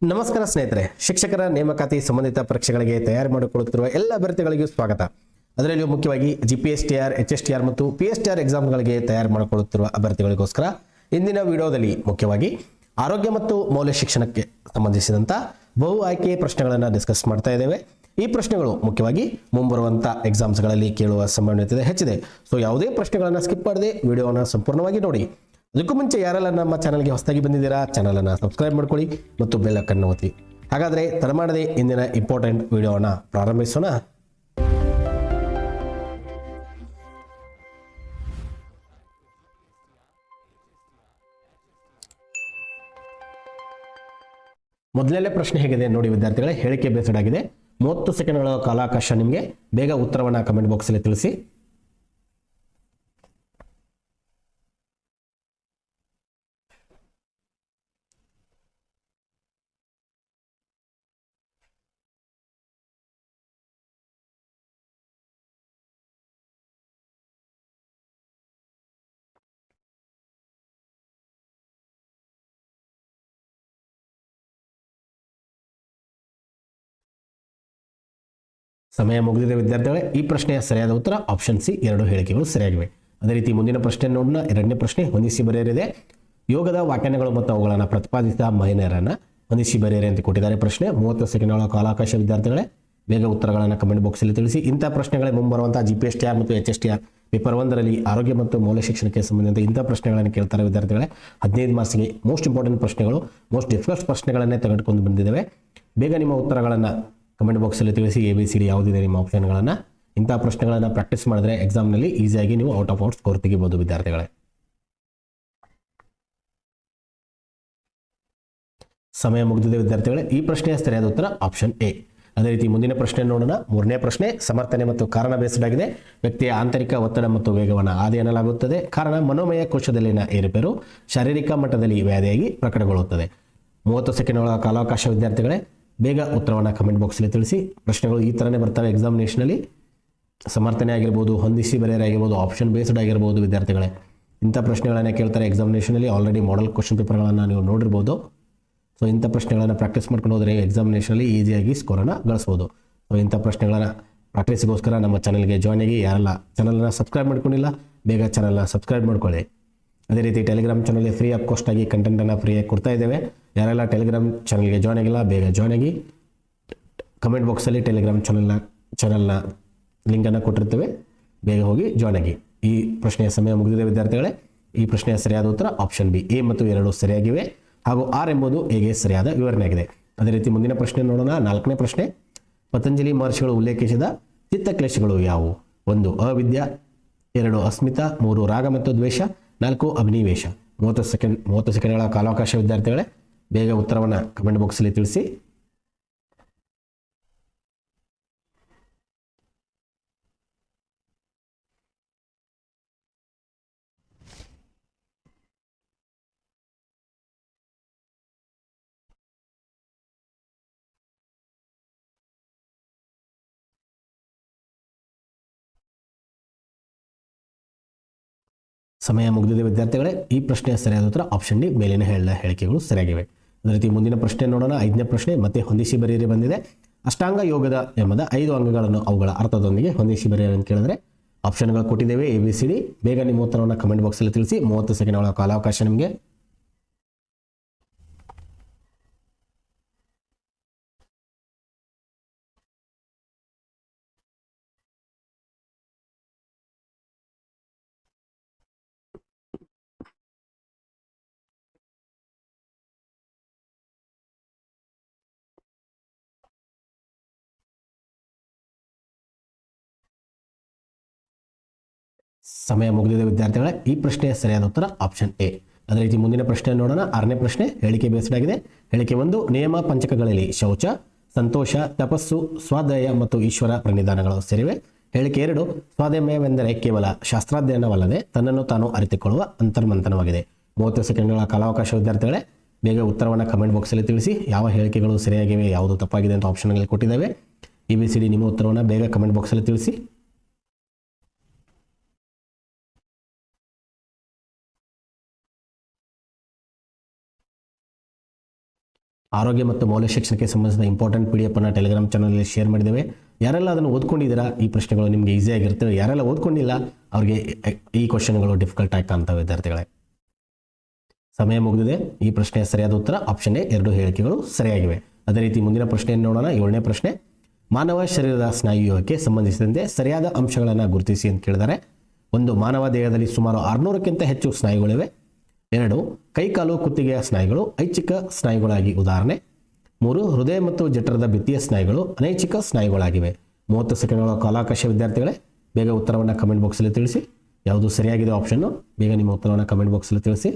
ನಮಸ್ಕಾರ ಸ್ನೇಹಿತರೆ, ಶಿಕ್ಷಕರ ನೇಮಕಾತಿ ಸಂಬಂಧಿತ ಪರೀಕ್ಷೆಗಳಿಗೆ ತಯಾರಿ ಮಾಡಿಕೊಳ್ಳುತ್ತಿರುವ ಎಲ್ಲ ಅಭ್ಯರ್ಥಿಗಳಿಗೂ ಸ್ವಾಗತ. ಅದರಲ್ಲಿಯೂ ಮುಖ್ಯವಾಗಿ GPSTR, HSTR ಮತ್ತು PSTR ಎಕ್ಸಾಮ್ಗಳಿಗೆ ತಯಾರಿ ಮಾಡಿಕೊಳ್ಳುತ್ತಿರುವ ಅಭ್ಯರ್ಥಿಗಳಿಗೋಸ್ಕರ ಇಂದಿನ ವಿಡಿಯೋದಲ್ಲಿ ಮುಖ್ಯವಾಗಿ ಆರೋಗ್ಯ ಮತ್ತು ಮೌಲ್ಯ ಶಿಕ್ಷಣಕ್ಕೆ ಸಂಬಂಧಿಸಿದಂತ ಬಹು ಆಯ್ಕೆ ಪ್ರಶ್ನೆಗಳನ್ನು ಡಿಸ್ಕಸ್ ಮಾಡ್ತಾ ಇದ್ದೇವೆ. ಈ ಪ್ರಶ್ನೆಗಳು ಮುಖ್ಯವಾಗಿ ಮುಂಬರುವಂತ ಎಕ್ಸಾಮ್ಸ್ಗಳಲ್ಲಿ ಕೇಳುವ ಸಂಭಾವ್ಯತೆ ಹೆಚ್ಚಿದೆ. ಸೊ ಯಾವುದೇ ಪ್ರಶ್ನೆಗಳನ್ನು ಸ್ಕಿಪ್ ಮಾಡದೆ ವಿಡಿಯೋನ ಸಂಪೂರ್ಣವಾಗಿ ನೋಡಿ. ಅದಕ್ಕೂ ಮುಂಚೆ ಯಾರೆಲ್ಲ ನಮ್ಮ ಚಾನಲ್ಗೆ ಹೊಸದಾಗಿ ಬಂದಿದ್ದೀರಾ, ಚಾನಲನ್ನು ಸಬ್ಸ್ಕ್ರೈಬ್ ಮಾಡ್ಕೊಳ್ಳಿ ಮತ್ತು ಬೆಲ್ ಐಕಾನ್ ಒತ್ತಿ. ಹಾಗಾದರೆ ತಡ ಮಾಡದೆ ಇಂದಿನ ಇಂಪಾರ್ಟೆಂಟ್ ವಿಡಿಯೋನ ಪ್ರಾರಂಭಿಸೋಣ. ಮೊದಲನೇ ಪ್ರಶ್ನೆ ಹೇಗಿದೆ ನೋಡಿ ವಿದ್ಯಾರ್ಥಿಗಳೇ, ಹೇಳಿಕೆ ಬೇಸ್ಡ್ ಆಗಿದೆ. 30 ಸೆಕೆಂಡ್ಗಳ ಕಾಲಾವಕಾಶ ನಿಮಗೆ. ಬೇಗ ಉತ್ತರವನ್ನು ಕಮೆಂಟ್ ಬಾಕ್ಸಲ್ಲಿ ತಿಳಿಸಿ. ಸಮಯ ಮುಗಿದಿದೆ ವಿದ್ಯಾರ್ಥಿಗಳೇ. ಈ ಪ್ರಶ್ನೆಯ ಸರಿಯಾದ ಉತ್ತರ ಆಪ್ಷನ್ ಸಿ, 2 ಹೇಳಿಕೆಗಳು ಸರಿಯಾಗಿವೆ. ಅದೇ ರೀತಿ ಮುಂದಿನ ಪ್ರಶ್ನೆ ನೋಡೋಣ. 2ನೇ ಪ್ರಶ್ನೆ ಹೊಂದಿಸಿ ಬರೆಯರಿದೆ. ಯೋಗದ ವ್ಯಾಖ್ಯಾನಗಳು ಮತ್ತು ಅವುಗಳನ್ನು ಪ್ರತಿಪಾದಿಸಿದ ಮಹಿಳೆಯರನ್ನು ಹೊಂದಿಸಿ ಬರೆಯರಿ ಅಂತ ಕೊಟ್ಟಿದ್ದಾರೆ ಪ್ರಶ್ನೆ. 30 ಸೆಕೆಂಡ್ಗಳ ಕಾಲಾವಕಾಶ ವಿದ್ಯಾರ್ಥಿಗಳೇ. ಬೇಗ ಉತ್ತರಗಳನ್ನು ಕಮೆಂಟ್ ಬಾಕ್ಸಲ್ಲಿ ತಿಳಿಸಿ. ಇಂಥ ಪ್ರಶ್ನೆಗಳೇ ಮುಂಬರುವಂತಹ GPSTR ಮತ್ತು HSTR ಪೇಪರ್ 1ರಲ್ಲಿ ಆರೋಗ್ಯ ಮತ್ತು ಮೌಲ್ಯ ಶಿಕ್ಷಣಕ್ಕೆ ಸಂಬಂಧಿಸಿದ ಇಂಥ ಪ್ರಶ್ನೆಗಳನ್ನು ಕೇಳ್ತಾರೆ ವಿದ್ಯಾರ್ಥಿಗಳೇ. 15 ಮಾರ್ಕ್ಸ್ಗೆ ಮೋಸ್ಟ್ ಇಂಪಾರ್ಟೆಂಟ್ ಪ್ರಶ್ನೆಗಳು, ಮೋಸ್ಟ್ ಡಿಫಿಕಲ್ಟ್ ಪ್ರಶ್ನೆಗಳನ್ನೇ ತೆಗೆದುಕೊಂಡು ಬಂದಿದ್ದೇವೆ. ಬೇಗ ನಿಮ್ಮ ಉತ್ತರಗಳನ್ನು ಕಮೆಂಟ್ ಬಾಕ್ಸಲ್ಲಿ ತಿಳಿಸಿ. ABCD ಯಾವುದಿದೆ ನಿಮ್ಮ ಆಪ್ಷನ್ಗಳನ್ನು. ಇಂಥ ಪ್ರಶ್ನೆಗಳನ್ನು ಪ್ರಾಕ್ಟೀಸ್ ಮಾಡಿದ್ರೆ ಎಕ್ಸಾಮ್ನಲ್ಲಿ ಈಸಿಯಾಗಿ ನೀವು ಔಟ್ ಆಫ್ ಔಟ್ ಸ್ಕೋರ್ ತೆಗಿಬಹುದು ವಿದ್ಯಾರ್ಥಿಗಳೇ. ಸಮಯ ಮುಗಿದಿದೆ ವಿದ್ಯಾರ್ಥಿಗಳೇ. ಈ ಪ್ರಶ್ನೆಯ ಸರಿಯಾದ ಉತ್ತರ ಆಪ್ಷನ್ ಎ. ಅದೇ ರೀತಿ ಮುಂದಿನ ಪ್ರಶ್ನೆ ನೋಡೋಣ. 3ನೇ ಪ್ರಶ್ನೆ ಸಮರ್ಥನೆ ಮತ್ತು ಕಾರಣ ಬೇಸ್ಡ್ ಆಗಿದೆ. ವ್ಯಕ್ತಿಯ ಆಂತರಿಕ ಒತ್ತಡ ಮತ್ತು ವೇಗವನ್ನು ಆದಿ ಎನ್ನಲಾಗುತ್ತದೆ. ಕಾರಣ ಮನೋಮಯ ಕೋಶದಲ್ಲಿನ ಏರುಪೇರು ಶಾರೀರಿಕ ಮಟ್ಟದಲ್ಲಿ ವ್ಯಾಧಿಯಾಗಿ ಪ್ರಕಟಗೊಳ್ಳುತ್ತದೆ. 30 ಸೆಕೆಂಡ್ಗಳ ಕಾಲಾವಕಾಶ ವಿದ್ಯಾರ್ಥಿಗಳೇ. ಬೇಗ ಉತ್ತರವನ್ನು ಕಮೆಂಟ್ ಬಾಕ್ಸಲ್ಲಿ ತಿಳಿಸಿ. ಪ್ರಶ್ನೆಗಳು ಈ ಥರನೇ ಬರ್ತವೆ ಎಕ್ಸಾಮಿನೇಷನಲ್ಲಿ. ಸಮರ್ಥನೆ ಆಗಿರ್ಬೋದು, ಹೊಂದಿಸಿ ಬರೆಯರೆ ಆಗಿರ್ಬೋದು, ಆಪ್ಷನ್ ಬೇಸ್ಡ್ ಆಗಿರ್ಬೋದು ವಿದ್ಯಾರ್ಥಿಗಳೇ. ಇಂಥ ಪ್ರಶ್ನೆಗಳನ್ನೇ ಕೇಳ್ತಾರೆ ಎಕ್ಸಾಮಿನೇಷನಲ್ಲಿ. ಆಲ್ರೆಡಿ ಮಾಡೆಲ್ ಕ್ವಶನ್ ಪೇಪರ್ಗಳನ್ನು ನೀವು ನೋಡಿರ್ಬೋದು. ಸೊ ಇಂಥ ಪ್ರಶ್ನೆಗಳನ್ನು ಪ್ರಾಕ್ಟೀಸ್ ಮಾಡ್ಕೊಂಡು ಹೋದರೆ ಎಕ್ಸಾಮಿನೇಷನಲ್ಲಿ ಈಸಿಯಾಗಿ ಸ್ಕೋರನ್ನು ಗಳಿಸ್ಬೋದು. ಸೊ ಇಂಥ ಪ್ರಶ್ನೆಗಳನ್ನು ಪ್ರಾಕ್ಟೀಸ್ಗೋಸ್ಕರ ನಮ್ಮ ಚಾನಲ್ಗೆ ಜಾಯ್ನ್ ಆಗಿ. ಯಾರೆಲ್ಲ ಚಾನಲನ್ನು ಸಬ್ಸ್ಕ್ರೈಬ್ ಮಾಡ್ಕೊಂಡಿಲ್ಲ ಬೇಗ ಚಾನಲ್ನ ಸಬ್ಸ್ಕ್ರೈಬ್ ಮಾಡ್ಕೊಳ್ಳಿ. ಅದೇ ರೀತಿ ಟೆಲಿಗ್ರಾಮ್ ಚಾನಲ್ಗೆ ಫ್ರೀ ಆಫ್ ಕಾಸ್ಟ್ ಆಗಿ ಕಂಟೆಂಟನ್ನು ಫ್ರೀಯಾಗಿ ಕೊಡ್ತಾ ಇದ್ದೇವೆ. ಯಾರೆಲ್ಲ ಟೆಲಿಗ್ರಾಮ್ ಚಾನಲ್ಗೆ ಜಾಯ್ನ್ ಆಗಿಲ್ಲ ಬೇಗ ಜಾಯ್ನ್ ಆಗಿ. ಕಮೆಂಟ್ ಬಾಕ್ಸಲ್ಲಿ ಟೆಲಿಗ್ರಾಮ್ ಚಾನಲ್ನ ಲಿಂಕನ್ನು ಕೊಟ್ಟಿರ್ತೇವೆ, ಬೇಗ ಹೋಗಿ ಜಾಯ್ನ್ ಆಗಿ. ಈ ಪ್ರಶ್ನೆಯ ಸಮಯ ಮುಗಿದಿದೆ ವಿದ್ಯಾರ್ಥಿಗಳೇ. ಈ ಪ್ರಶ್ನೆಯ ಸರಿಯಾದ ಉತ್ತರ ಆಪ್ಷನ್ ಬಿ, ಎ ಮತ್ತು 2 ಸರಿಯಾಗಿವೆ. ಹಾಗೂ ಆರ್ ಎಂಬುದು ಎಗೆ ಸರಿಯಾದ ವಿವರಣೆಯಾಗಿದೆ. ಅದೇ ರೀತಿ ಮುಂದಿನ ಪ್ರಶ್ನೆ ನೋಡೋಣ. 4ನೇ ಪ್ರಶ್ನೆ ಪತಂಜಲಿ ಮಹರ್ಷಿಗಳು ಉಲ್ಲೇಖಿಸಿದ ಚಿತ್ತಕ್ಲೇಶಗಳು ಯಾವುವು? 1 ಅವಿದ್ಯ, 2 ಅಸ್ಮಿತ, 3 ರಾಗ ಮತ್ತು ದ್ವೇಷ, 4 ಅಭಿನಿವೇಶ. 30 ಸೆಕೆಂಡ್ಗಳ ಕಾಲಾವಕಾಶ ವಿದ್ಯಾರ್ಥಿಗಳೇ. ಬೇಗ ಉತ್ತರವನ್ನು ಕಮೆಂಟ್ ಬಾಕ್ಸಲ್ಲಿ ತಿಳಿಸಿ. ಸಮಯ ಮುಗಿದಿದೆ ವಿದ್ಯಾರ್ಥಿಗಳೇ. ಈ ಪ್ರಶ್ನೆಯ ಸರಿಯಾದ ಉತ್ತರ ಆಪ್ಷನ್ ಡಿ, ಮೇಲಿನ ಹೇಳಿಕೆಗಳು ಸರಿಯಾಗಿವೆ. ಅದೇ ರೀತಿ ಮುಂದಿನ ಪ್ರಶ್ನೆ ನೋಡೋಣ. 5ನೇ ಪ್ರಶ್ನೆ ಮತ್ತೆ ಹೊಂದಿಸಿ ಬರೆಯಿರಿ ಬಂದಿದೆ. ಅಷ್ಟಾಂಗ ಯೋಗದ ಎಂಬುದ 5 ಅಂಗಗಳನ್ನು ಅವುಗಳ ಅರ್ಥದೊಂದಿಗೆ ಹೊಂದಿಸಿ ಬರೆಯಿರಿ ಅಂತ ಕೇಳಿದ್ರೆ ಆಪ್ಷನ್ಗಳು ಕೊಟ್ಟಿದ್ದೇವೆ ABCD. ಬೇಗ ನಿಮ್ಮ ಉತ್ತರವನ್ನು ಕಮೆಂಟ್ ಬಾಕ್ಸಲ್ಲಿ ತಿಳಿಸಿ. 30 ಸೆಕೆಂಡ್ಗಳ ಕಾಲಾವಕಾಶ ನಿಮಗೆ. ಸಮಯ ಮುಗಿದಿದೆ ವಿದ್ಯಾರ್ಥಿಗಳೇ. ಈ ಪ್ರಶ್ನೆಯ ಸರಿಯಾದ ಉತ್ತರ ಆಪ್ಷನ್ ಎ. ಅದೇ ರೀತಿ ಮುಂದಿನ ಪ್ರಶ್ನೆ ನೋಡೋಣ. 6ನೇ ಪ್ರಶ್ನೆ ಹೇಳಿಕೆ ಬೇಸ್ಡ್ ಆಗಿದೆ. ಹೇಳಿಕೆ 1 ನಿಯಮ ಪಂಚಕಗಳಲ್ಲಿ ಶೌಚ, ಸಂತೋಷ, ತಪಸ್ಸು, ಸ್ವಾಧ್ಯಾಯ ಮತ್ತು ಈಶ್ವರ ಪ್ರಣಿಧಾನಗಳು ಸೇರಿವೆ. ಹೇಳಿಕೆ 2 ಸ್ವಾಧ್ಯಾಯವೆಂದರೆ ಕೇವಲ ಶಾಸ್ತ್ರಾಧ್ಯಯನವಲ್ಲದೆ ತನ್ನನ್ನು ತಾನು ಅರಿತುಕೊಳ್ಳುವ ಅಂತರ್ಮಂಥನವಾಗಿದೆ. 30 ಸೆಕೆಂಡ್ಗಳ ಕಾಲಾವಕಾಶ ವಿದ್ಯಾರ್ಥಿಗಳೇ. ಬೇಗ ಉತ್ತರವನ್ನು ಕಮೆಂಟ್ ಬಾಕ್ಸಲ್ಲಿ ತಿಳಿಸಿ. ಯಾವ ಹೇಳಿಕೆಗಳು ಸರಿಯಾಗಿವೆ, ಯಾವುದು ತಪ್ಪಾಗಿದೆ ಅಂತ ಆಪ್ಷನ್ಗಳಲ್ಲಿ ಕೊಟ್ಟಿದ್ದೇವೆ. ABCD ನಿಮ್ಮ ಉತ್ತರವನ್ನು ಬೇಗ ಕಮೆಂಟ್ ಬಾಕ್ಸಲ್ಲಿ ತಿಳಿಸಿ. ಆರೋಗ್ಯ ಮತ್ತು ಮೌಲ್ಯ ಶಿಕ್ಷಣಕ್ಕೆ ಸಂಬಂಧಿಸಿದ ಇಂಪಾರ್ಟೆಂಟ್ PDF ಅನ್ನು ಟೆಲಿಗ್ರಾಮ್ ಚಾನಲಲ್ಲಿ ಶೇರ್ ಮಾಡಿದ್ದೇವೆ. ಯಾರೆಲ್ಲ ಅದನ್ನು ಓದ್ಕೊಂಡಿದ್ದೀರಾ ಈ ಪ್ರಶ್ನೆಗಳು ನಿಮಗೆ ಈಸಿ ಆಗಿರ್ತವೆ. ಯಾರೆಲ್ಲ ಓದ್ಕೊಂಡಿಲ್ಲ ಅವರಿಗೆ ಈ ಕ್ವಶನ್ಗಳು ಡಿಫಿಕಲ್ಟ್ ಆಗಿ ಕಾಣ್ತವೆ ವಿದ್ಯಾರ್ಥಿಗಳೇ. ಸಮಯ ಮುಗಿದಿದೆ. ಈ ಪ್ರಶ್ನೆಯ ಸರಿಯಾದ ಉತ್ತರ ಆಪ್ಷನ್ ಎ, 2 ಹೇಳಿಕೆಗಳು ಸರಿಯಾಗಿವೆ. ಅದೇ ರೀತಿ ಮುಂದಿನ ಪ್ರಶ್ನೆಯನ್ನು ನೋಡೋಣ. 7ನೇ ಪ್ರಶ್ನೆ, ಮಾನವ ಶರೀರದ ಸ್ನಾಯುವ್ಯೂಹಕ್ಕೆ ಸಂಬಂಧಿಸಿದಂತೆ ಸರಿಯಾದ ಅಂಶಗಳನ್ನು ಗುರುತಿಸಿ ಅಂತ ಕೇಳಿದರೆ. 1, ಮಾನವ ದೇಹದಲ್ಲಿ ಸುಮಾರು 600ಕ್ಕಿಂತ ಹೆಚ್ಚು ಸ್ನಾಯುಗಳಿವೆ. 2, ಕೈಕಾಲು ಕುತ್ತಿಗೆಯ ಸ್ನಾಯುಗಳು ಐಚ್ಛಿಕ ಸ್ನಾಯುಗಳಾಗಿ ಉದಾಹರಣೆ. 3, ಹೃದಯ ಮತ್ತು ಜಠರದ ಭಿತ್ತಿಯ ಸ್ನಾಯುಗಳು ಅನೈಚ್ಛಿಕ ಸ್ನಾಯುಗಳಾಗಿವೆ. 30 ಸೆಕೆಂಡ್ಗಳ ಕಾಲಾವಕಾಶ ವಿದ್ಯಾರ್ಥಿಗಳೇ. ಬೇಗ ಉತ್ತರವನ್ನು ಕಮೆಂಟ್ ಬಾಕ್ಸಲ್ಲಿ ತಿಳಿಸಿ. ಯಾವುದು ಸರಿಯಾಗಿದೆ ಆಪ್ಷನ್ನು, ಬೇಗ ನಿಮ್ಮ ಉತ್ತರವನ್ನು ಕಮೆಂಟ್ ಬಾಕ್ಸಲ್ಲಿ ತಿಳಿಸಿ.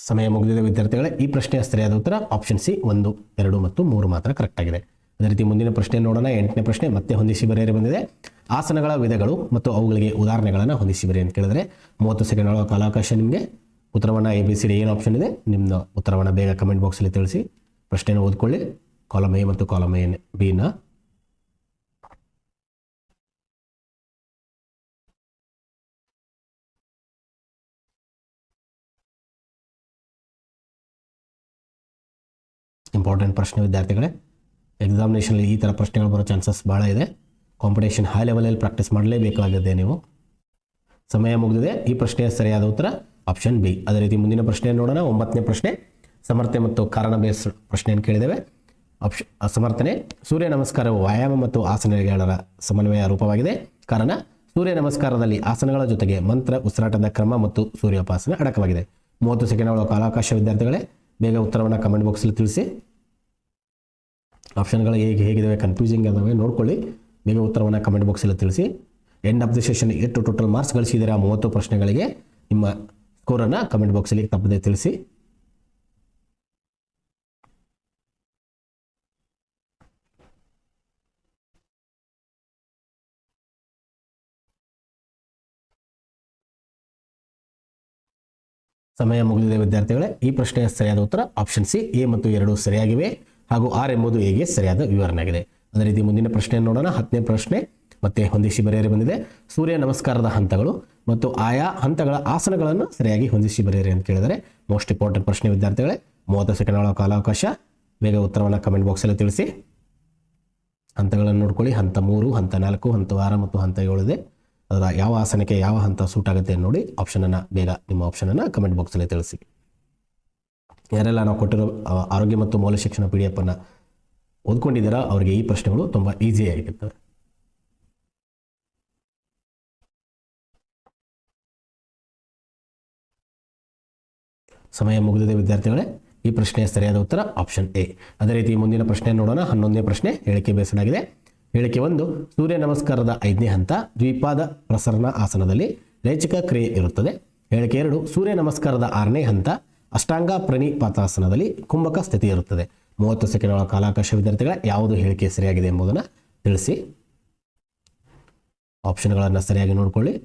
ಸಮಯ ಮುಗಿದಿದೆ ವಿದ್ಯಾರ್ಥಿಗಳೇ. ಈ ಪ್ರಶ್ನೆಯ ಸರಿಯಾದ ಉತ್ತರ ಆಪ್ಷನ್ ಸಿ 1, 2 ಮತ್ತು 3 ಮಾತ್ರ ಕರೆಕ್ಟ್ ಆಗಿದೆ. ಅದೇ ರೀತಿ ಮುಂದಿನ ಪ್ರಶ್ನೆ ನೋಡೋಣ. 8ನೇ ಪ್ರಶ್ನೆ ಮತ್ತೆ ಹೊಂದಿಸಿ ಬರೆಯಲು ಬಂದಿದೆ. ಆಸನಗಳ ವಿಧಗಳು ಮತ್ತು ಅವುಗಳಿಗೆ ಉದಾಹರಣೆಗಳನ್ನು ಹೊಂದಿಸಿ ಬರೆಯಿ ಅಂತ ಕೇಳಿದರೆ 30 ಸೆಕೆಂಡ್ಗಳ ಕಾಲಾವಕಾಶ ನಿಮಗೆ. ಉತ್ತರವನ್ನು ABCD ಏನು ಆಪ್ಷನ್ ಇದೆ ನಿಮ್ಮ ಉತ್ತರವನ್ನು ಬೇಗ ಕಮೆಂಟ್ ಬಾಕ್ಸಲ್ಲಿ ತಿಳಿಸಿ. ಪ್ರಶ್ನೆಯನ್ನು ಓದ್ಕೊಳ್ಳಿ. ಕಾಲಮ್ ಎ ಮತ್ತು ಕಾಲಮ್ ಬಿನ ಇಂಪಾರ್ಟೆಂಟ್ ಪ್ರಶ್ನೆ ವಿದ್ಯಾರ್ಥಿಗಳೇ. ಎಕ್ಸಾಮಿನೇಷನಲ್ಲಿ ಈ ಥರ ಪ್ರಶ್ನೆಗಳು ಬರೋ ಚಾನ್ಸಸ್ ಭಾಳ ಇದೆ. ಕಾಂಪಿಟೇಷನ್ ಹೈ ಲೆವೆಲಲ್ಲಿ ಪ್ರಾಕ್ಟೀಸ್ ಮಾಡಲೇಬೇಕಾಗಿದೆ ನೀವು. ಸಮಯ ಮುಗಿದಿದೆ. ಈ ಪ್ರಶ್ನೆಯ ಸರಿಯಾದ ಉತ್ತರ ಆಪ್ಷನ್ ಬಿ. ಅದೇ ರೀತಿ ಮುಂದಿನ ಪ್ರಶ್ನೆ ನೋಡೋಣ. 9ನೇ ಪ್ರಶ್ನೆ, ಸಮರ್ಥನೆ ಮತ್ತು ಕಾರಣ ಬೇಸ್ ಪ್ರಶ್ನೆಯನ್ನು ಕೇಳಿದ್ದೇವೆ. ಸಮರ್ಥನೆ, ಸೂರ್ಯ ನಮಸ್ಕಾರವು ವ್ಯಾಯಾಮ ಮತ್ತು ಆಸನಗಳ ಸಮನ್ವಯ ರೂಪವಾಗಿದೆ. ಕಾರಣ, ಸೂರ್ಯ ನಮಸ್ಕಾರದಲ್ಲಿ ಆಸನಗಳ ಜೊತೆಗೆ ಮಂತ್ರ, ಉಸಿರಾಟದ ಕ್ರಮ ಮತ್ತು ಸೂರ್ಯೋಪಾಸನೆ ಅಡಕವಾಗಿದೆ. 30 ಸೆಕೆಂಡ್ಗಳ ಕಾಲಾವಕಾಶ ವಿದ್ಯಾರ್ಥಿಗಳೇ. ಬೇಗ ಉತ್ತರವನ್ನು ಕಮೆಂಟ್ ಬಾಕ್ಸಲ್ಲಿ ತಿಳಿಸಿ. ಆಪ್ಷನ್ಗಳು ಹೇಗಿದ್ದಾವೆ ಕನ್ಫ್ಯೂಸಿಂಗ್ ಅದಾವೆ ನೋಡ್ಕೊಳ್ಳಿ. ಬೇಗ ಉತ್ತರವನ್ನು ಕಮೆಂಟ್ ಬಾಕ್ಸಲ್ಲಿ ತಿಳಿಸಿ. ಎಂಡ್ ಆಫ್ ದಿ ಸೆಷನ್ ಎಷ್ಟು ಟೋಟಲ್ ಮಾರ್ಕ್ಸ್ ಗಳಿಸಿದ್ದೀರಾ 30 ಪ್ರಶ್ನೆಗಳಿಗೆ ನಿಮ್ಮ ಸ್ಕೋರನ್ನು ಕಮೆಂಟ್ ಬಾಕ್ಸಲ್ಲಿ ತಪ್ಪದೆ ತಿಳಿಸಿ. ಸಮಯ ಮುಗಿದಿದೆ ವಿದ್ಯಾರ್ಥಿಗಳೇ. ಈ ಪ್ರಶ್ನೆಯ ಸರಿಯಾದ ಉತ್ತರ ಆಪ್ಷನ್ ಸಿ, ಎ ಮತ್ತು 2 ಸರಿಯಾಗಿವೆ ಹಾಗೂ ಆರ್ ಎಂಬುದು ಎಗೆ ಸರಿಯಾದ ವಿವರಣೆ ಆಗಿದೆ. ಅದೇ ರೀತಿ ಮುಂದಿನ ಪ್ರಶ್ನೆಯನ್ನು ನೋಡೋಣ. 10ನೇ ಪ್ರಶ್ನೆ ಮತ್ತೆ ಹೊಂದಿಸಿ ಬರೆಯಲು ಬಂದಿದೆ. ಸೂರ್ಯ ನಮಸ್ಕಾರದ ಹಂತಗಳು ಮತ್ತು ಆಯಾ ಹಂತಗಳ ಆಸನಗಳನ್ನು ಸರಿಯಾಗಿ ಹೊಂದಿಸಿ ಬರೆಯಿರಿ ಅಂತ ಕೇಳಿದರೆ ಮೋಸ್ಟ್ ಇಂಪಾರ್ಟೆಂಟ್ ಪ್ರಶ್ನೆ ವಿದ್ಯಾರ್ಥಿಗಳೇ. 30 ಸೆಕೆಂಡ್ಗಳ ಕಾಲಾವಕಾಶ. ಬೇಗ ಉತ್ತರವನ್ನು ಕಮೆಂಟ್ ಬಾಕ್ಸಲ್ಲಿ ತಿಳಿಸಿ. ಹಂತಗಳನ್ನು ನೋಡ್ಕೊಳ್ಳಿ. ಹಂತ 3, ಹಂತ 4, ಹಂತ 6 ಮತ್ತು ಹಂತ 7 ಇದೆ. ಅದರ ಯಾವ ಆಸನಕ್ಕೆ ಯಾವ ಹಂತ ಸೂಟ್ ಆಗುತ್ತೆ ನೋಡಿ ಆಪ್ಷನನ್ನು ಬೇಗ ನಿಮ್ಮ ಆಪ್ಷನನ್ನು ಕಮೆಂಟ್ ಬಾಕ್ಸಲ್ಲಿ ತಿಳಿಸಿ. ಯಾರೆಲ್ಲ ನಾವು ಕೊಟ್ಟಿರೋ ಆರೋಗ್ಯ ಮತ್ತು ಮೌಲ್ಯ ಶಿಕ್ಷಣ PDF ಅನ್ನು ಓದ್ಕೊಂಡಿದ್ದೀರಾ ಅವರಿಗೆ ಈ ಪ್ರಶ್ನೆಗಳು ತುಂಬ ಈಸಿ ಆಗಿರ್ತವೆ. ಸಮಯ ಮುಗಿದಿದೆ ವಿದ್ಯಾರ್ಥಿಗಳೇ. ಈ ಪ್ರಶ್ನೆಯ ಸರಿಯಾದ ಉತ್ತರ ಆಪ್ಷನ್ ಎ. ಅದೇ ರೀತಿ ಮುಂದಿನ ಪ್ರಶ್ನೆ ನೋಡೋಣ. 11ನೇ ಪ್ರಶ್ನೆ ಹೇಳಿಕೆ ಬೇಸಡಾಗಿದೆ. ಹೇಳಿಕೆ 1, ಸೂರ್ಯ ನಮಸ್ಕಾರದ 5ನೇ ಹಂತ ದ್ವಿಪಾದ ಪ್ರಸರಣ ಆಸನದಲ್ಲಿ ರೇಚಕ ಕ್ರಿಯೆ ಇರುತ್ತದೆ. ಹೇಳಿಕೆ 2, ಸೂರ್ಯ ನಮಸ್ಕಾರದ 6ನೇ ಹಂತ ಅಷ್ಟಾಂಗ ಪ್ರಣಿಪಾತಾಸನದಲ್ಲಿ ಕುಂಭಕ ಸ್ಥಿತಿ ಇರುತ್ತದೆ. 30 ಸೆಕೆಂಡ್ಗಳ ಕಾಲಾವಕಾಶ ವಿದ್ಯಾರ್ಥಿಗಳ ಯಾವುದು ಹೇಳಿಕೆ ಸರಿಯಾಗಿದೆ ಎಂಬುದನ್ನು ತಿಳಿಸಿ. ಆಪ್ಷನ್ಗಳನ್ನು ಸರಿಯಾಗಿ ನೋಡಿಕೊಳ್ಳಿ.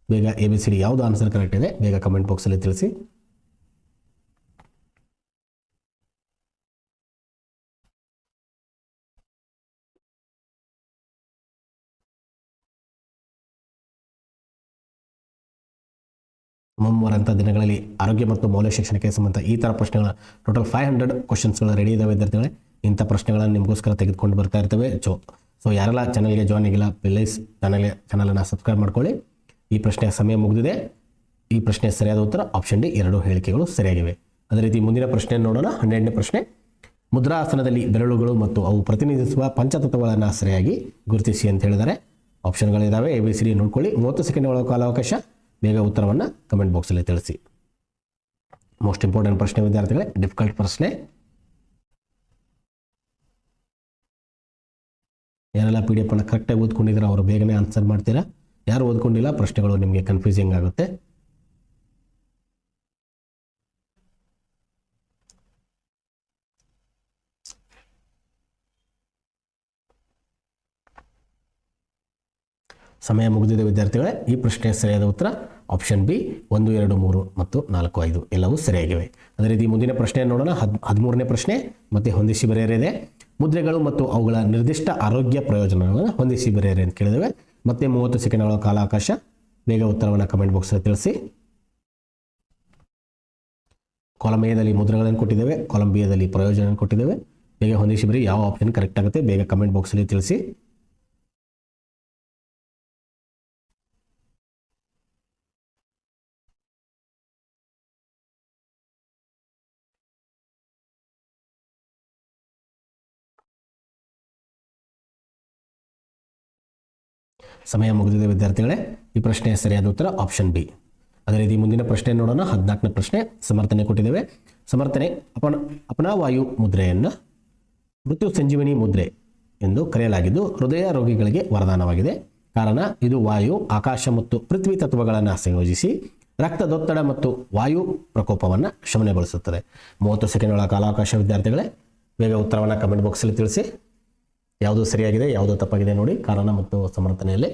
ಬೇಗ ABCD ಯಾವುದು ಆನ್ಸರ್ ಕರೆಕ್ಟ್ ಇದೆ ಬೇಗ ಕಮೆಂಟ್ ಬಾಕ್ಸಲ್ಲಿ ತಿಳಿಸಿ. ಮುಂಬರುವಂಥ ದಿನಗಳಲ್ಲಿ ಆರೋಗ್ಯ ಮತ್ತು ಮೌಲ್ಯ ಶಿಕ್ಷಣಕ್ಕೆ ಸಂಬಂಧ ಈ ಥರ ಪ್ರಶ್ನೆಗಳ ಟೋಟಲ್ 500 ಕ್ವಶನ್ಸ್ಗಳು ರೆಡಿ ಇದ್ದಾವೆ ವಿದ್ಯಾರ್ಥಿಗಳೇ. ಇಂಥ ಪ್ರಶ್ನೆಗಳನ್ನು ನಿಮಗೋಸ್ಕರ ತೆಗೆದುಕೊಂಡು ಬರ್ತಾ ಇರ್ತವೆ. ಸೊ ಯಾರೆಲ್ಲ ಚಾನಲ್ಗೆ ಜಾಯ್ನ್ ಆಗಿಲ್ಲ ಪ್ಲೀಸ್ ಚಾನಲನ್ನು ಸಬ್ಸ್ಕ್ರೈಬ್ ಮಾಡ್ಕೊಳ್ಳಿ. ಈ ಪ್ರಶ್ನೆಯ ಸಮಯ ಮುಗಿದಿದೆ. ಈ ಪ್ರಶ್ನೆಯ ಸರಿಯಾದ ಉತ್ತರ ಆಪ್ಷನ್ ಡಿ, 2 ಹೇಳಿಕೆಗಳು ಸರಿಯಾಗಿವೆ. ಅದೇ ರೀತಿ ಮುಂದಿನ ಪ್ರಶ್ನೆ ನೋಡೋಣ. 12ನೇ ಪ್ರಶ್ನೆ, ಮುದ್ರಾಸನದಲ್ಲಿ ಬೆರಳುಗಳು ಮತ್ತು ಅವು ಪ್ರತಿನಿಧಿಸುವ ಪಂಚತತ್ವಗಳನ್ನು ಸರಿಯಾಗಿ ಗುರುತಿಸಿ ಅಂತ ಹೇಳಿದ್ದಾರೆ. ಆಪ್ಷನ್ಗಳಿದ್ದಾವೆ ABCD ನೋಡ್ಕೊಳ್ಳಿ. 30 ಸೆಕೆಂಡ್ಗಳ ಕಾಲಾವಕಾಶ. ಬೇಗ ಉತ್ತರವನ್ನು ಕಮೆಂಟ್ ಬಾಕ್ಸಲ್ಲಿ ತಿಳಿಸಿ. ಮೋಸ್ಟ್ ಇಂಪಾರ್ಟೆಂಟ್ ಪ್ರಶ್ನೆ ವಿದ್ಯಾರ್ಥಿಗಳೇ, ಡಿಫಿಕಲ್ಟ್ ಪ್ರಶ್ನೆ. ಯಾರೆಲ್ಲ PDF ಅನ್ನು ಕರೆಕ್ಟಾಗಿ ಓದ್ಕೊಂಡಿದ್ದೀರಾ ಅವರು ಬೇಗನೆ ಆನ್ಸರ್ ಮಾಡ್ತೀರಾ. ಯಾರು ಓದ್ಕೊಂಡಿಲ್ಲ ಪ್ರಶ್ನೆಗಳು ನಿಮಗೆ ಕನ್ಫ್ಯೂಸಿಂಗ್ ಆಗುತ್ತೆ. ಸಮಯ ಮುಗಿದಿದೆ ವಿದ್ಯಾರ್ಥಿಗಳೇ. ಈ ಪ್ರಶ್ನೆಯ ಸರಿಯಾದ ಉತ್ತರ ಆಪ್ಷನ್ ಬಿ 1, 2, 3 ಮತ್ತು 4, 5 ಎಲ್ಲವೂ ಸರಿಯಾಗಿವೆ. ಅದೇ ರೀತಿ ಮುಂದಿನ ಪ್ರಶ್ನೆಯನ್ನು ನೋಡೋಣ. 13ನೇ ಪ್ರಶ್ನೆ ಮತ್ತೆ ಹೊಂದಿಸಿ ಬರೆಯರಿದೆ. ಮುದ್ರೆಗಳು ಮತ್ತು ಅವುಗಳ ನಿರ್ದಿಷ್ಟ ಆರೋಗ್ಯ ಪ್ರಯೋಜನಗಳನ್ನು ಹೊಂದಿಸಿ ಬರೆಯರಿ ಅಂತ ಕೇಳಿದ್ದೇವೆ. ಮತ್ತೆ 30 ಸೆಕೆಂಡ್ಗಳ ಕಾಲಾವಕಾಶ. ಬೇಗ ಉತ್ತರವನ್ನು ಕಮೆಂಟ್ ಬಾಕ್ಸಲ್ಲಿ ತಿಳಿಸಿ. ಕಾಲಮ್ ಎದಲ್ಲಿ ಮುದ್ರೆಗಳನ್ನು ಕೊಟ್ಟಿದ್ದೇವೆ, ಕಾಲಮ್ ಬಿ ಯಲ್ಲಿ ಪ್ರಯೋಜನ ಕೊಟ್ಟಿದ್ದೇವೆ. ಬೇಗ ಹೊಂದಿಸಿ ಬರೀ. ಯಾವ ಆಪ್ಷನ್ ಕರೆಕ್ಟ್ ಆಗುತ್ತೆ ಬೇಗ ಕಮೆಂಟ್ ಬಾಕ್ಸಲ್ಲಿ ತಿಳಿಸಿ. ಸಮಯ ಮುಗಿದಿದೆ ವಿದ್ಯಾರ್ಥಿಗಳೇ. ಈ ಪ್ರಶ್ನೆಯ ಸರಿಯಾದ ಉತ್ತರ ಆಪ್ಷನ್ ಬಿ. ಅದೇ ರೀತಿ ಮುಂದಿನ ಪ್ರಶ್ನೆ ನೋಡೋಣ. 14ನೇ ಪ್ರಶ್ನೆ ಸಮರ್ಥನೆ ಕೊಟ್ಟಿದ್ದೇವೆ. ಸಮರ್ಥನೆ ಅಪನಾವಾಯು ಮುದ್ರೆಯನ್ನು ಮೃತ್ಯು ಸಂಜೀವನಿ ಮುದ್ರೆ ಎಂದು ಕರೆಯಲಾಗಿದ್ದು ಹೃದಯ ರೋಗಿಗಳಿಗೆ ವರದಾನವಾಗಿದೆ. ಕಾರಣ ಇದು ವಾಯು, ಆಕಾಶ ಮತ್ತು ಪೃಥ್ವಿ ತತ್ವಗಳನ್ನು ಸಂಯೋಜಿಸಿ ರಕ್ತದೊತ್ತಡ ಮತ್ತು ವಾಯು ಪ್ರಕೋಪವನ್ನು ಶಮನಗೊಳಿಸುತ್ತದೆ. 30 ಸೆಕೆಂಡ್ಗಳ ಕಾಲಾವಕಾಶ ವಿದ್ಯಾರ್ಥಿಗಳೇ. ಬೇಗ ಉತ್ತರವನ್ನು ಕಮೆಂಟ್ ಬಾಕ್ಸಲ್ಲಿ ತಿಳಿಸಿ. ಯಾವುದು ಸರಿಯಾಗಿದೆ ಯಾವುದು ತಪ್ಪಾಗಿದೆ ನೋಡಿ ಕಾರಣ ಮತ್ತು ಸಮರ್ಥನೆಯಲ್ಲಿ.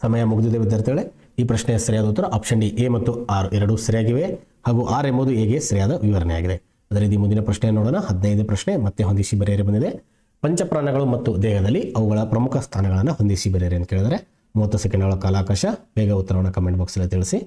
ಸಮಯ ಮುಗಿದಿದೆ ವಿದ್ಯಾರ್ಥಿಗಳೇ. ಈ ಪ್ರಶ್ನೆಯ ಸರಿಯಾದ ಉತ್ತರ ಆಪ್ಷನ್ ಡಿ ಎ ಮತ್ತು ಆರ್ ಎರಡೂ ಸರಿಯಾಗಿವೆ ಹಾಗೂ ಆರ್ ಎಂಬುದು ಎಗೆ ಸರಿಯಾದ ವಿವರಣೆಯಾಗಿದೆ. ಅದೇ ರೀತಿ ಮುಂದಿನ ಪ್ರಶ್ನೆ ನೋಡೋಣ. 15ನೇ ಪ್ರಶ್ನೆ ಮತ್ತೆ ಹೊಂದಿಸಿ ಬರೆಯರಿ ಬಂದಿದೆ. ಪಂಚಪ್ರಾಣಗಳು ಮತ್ತು ದೇಹದಲ್ಲಿ ಅವುಗಳ ಪ್ರಮುಖ ಸ್ಥಾನಗಳನ್ನು ಹೊಂದಿಸಿ ಬರೆಯರಿ ಅಂತ ಕೇಳಿದರೆ 30 ಸೆಕೆಂಡ್ಗಳ ಕಾಲಾವಕಾಶ. ಬೇಗ ಉತ್ತರವನ್ನು ಕಮೆಂಟ್ ಬಾಕ್ಸಲ್ಲಿ ತಿಳಿಸಿ.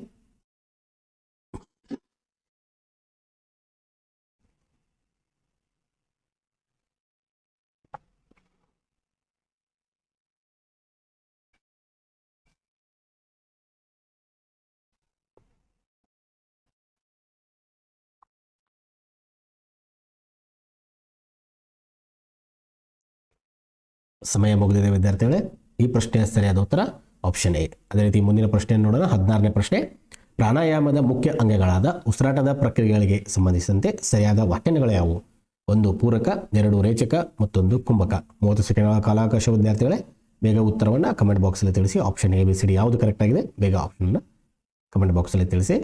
ಸಮಯ ಮುಗಿದಿದೆ ವಿದ್ಯಾರ್ಥಿಗಳೇ. ಈ ಪ್ರಶ್ನೆಯ ಸರಿಯಾದ ಉತ್ತರ ಆಪ್ಷನ್ ಎ. ಅದೇ ರೀತಿ ಮುಂದಿನ ಪ್ರಶ್ನೆಯನ್ನು ನೋಡೋಣ. 16ನೇ ಪ್ರಶ್ನೆ ಪ್ರಾಣಾಯಾಮದ ಮುಖ್ಯ ಅಂಗಗಳಾದ ಉಸಿರಾಟದ ಪ್ರಕ್ರಿಯೆಗಳಿಗೆ ಸಂಬಂಧಿಸಿದಂತೆ ಸರಿಯಾದ ವ್ಯಾಖ್ಯಾನಗಳು ಯಾವುವು? 1 ಪೂರಕ, 2 ರೇಚಕ, ಮತ್ತೊಂದು ಕುಂಭಕ. 30 ಸೆಕೆಂಡ್ಗಳ ಕಾಲಾವಕಾಶ ವಿದ್ಯಾರ್ಥಿಗಳೇ. ಬೇಗ ಉತ್ತರವನ್ನು ಕಮೆಂಟ್ ಬಾಕ್ಸಲ್ಲಿ ತಿಳಿಸಿ. Option A, B, C, D ಯಾವುದು ಕರೆಕ್ಟ್ ಆಗಿದೆ ಬೇಗ ಆಪ್ಷನ್ ಕಮೆಂಟ್ ಬಾಕ್ಸಲ್ಲಿ ತಿಳಿಸಿ.